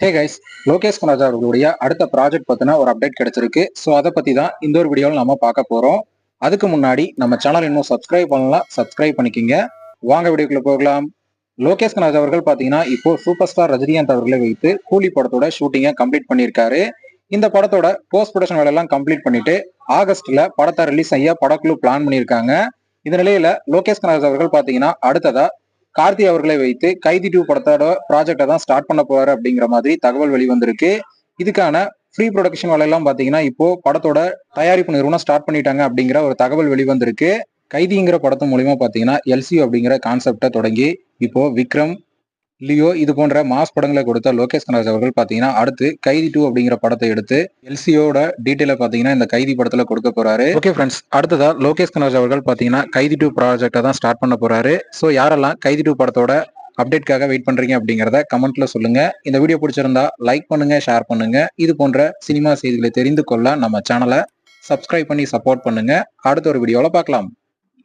Hey guys, Lokesh Kanagaraj அவர்களுடைய அடுத்த project பத்தின ஒரு அப்டேட் கிடைச்சிருக்கு. ஸோ அதை பத்தி தான் இந்த ஒரு வீடியோவில் நம்ம பார்க்க போறோம். அதுக்கு முன்னாடி நம்ம சேனல் இன்னும் சப்ஸ்கிரைப் பண்ணலாம், சப்ஸ்கிரைப் பண்ணிக்கிங்க. வாங்க வீடியோக்குள்ள போகலாம். லோகேஷ் கனகராஜ் அவர்கள் பாத்தீங்கன்னா இப்போ சூப்பர் ஸ்டார் ரஜினிகாந்த் அவர்களை வைத்து கூலி படத்தோட ஷூட்டிங்கை கம்ப்ளீட் பண்ணியிருக்காரு. இந்த படத்தோட போஸ்ட் ப்ரொடக்ஷன் வேலையெல்லாம் கம்ப்ளீட் பண்ணிட்டு ஆகஸ்ட்ல படத்தை ரிலீஸ் செய்ய படக்குழு பிளான் பண்ணியிருக்காங்க. இந்த நிலையில லோகேஷ் கனகராஜ் அவர்கள் பாத்தீங்கன்னா அடுத்ததா கார்த்தி அவர்களை வைத்து கைதி 2 படத்தோட ப்ராஜெக்டை தான் ஸ்டார்ட் பண்ண போறாரு அப்படிங்கிற மாதிரி தகவல் வெளிவந்திருக்கு. இதுக்கான ப்ரீ ப்ரொடக்ஷன் வேலையெல்லாம் பாத்தீங்கன்னா இப்போ படத்தோட தயாரிப்பு நிறுவனம் ஸ்டார்ட் பண்ணிட்டாங்க அப்படிங்கிற ஒரு தகவல் வெளிவந்திருக்கு. கைதிங்கிற படத்து மூலியமா பாத்தீங்கன்னா எல்சியூ அப்படிங்கிற கான்செப்டை தொடங்கி இப்போ விக்ரம், லியோ இது போன்ற மாஸ் படங்களை கொடுத்த லோகேஷ் கனகராஜ் அவர்கள் பாத்தீங்கன்னா அடுத்து கைதி 2 அப்படிங்கிற படத்தை எடுத்து எல்சியோட டீடைல பாத்தீங்கன்னா இந்த கைதி படத்துல கொடுக்க போறாரு. ஓகே ஃப்ரெண்ட்ஸ், அடுத்ததா லோகேஷ் கனகராஜ் அவர்கள் பாத்தீங்கன்னா கைதி 2 ப்ராஜெக்டை தான் ஸ்டார்ட் பண்ண போறாரு. ஸோ யாரெல்லாம் கைதி 2 படத்தோட அப்டேட்காக வெயிட் பண்றீங்க அப்படிங்கிறத கமெண்ட்ல சொல்லுங்க. இந்த வீடியோ பிடிச்சிருந்தா லைக் பண்ணுங்க, ஷேர் பண்ணுங்க. இது போன்ற சினிமா செய்திகளை தெரிந்து கொள்ள நம்ம சேனலை சப்ஸ்கிரைப் பண்ணி சப்போர்ட் பண்ணுங்க. அடுத்த ஒரு வீடியோல பார்க்கலாம்.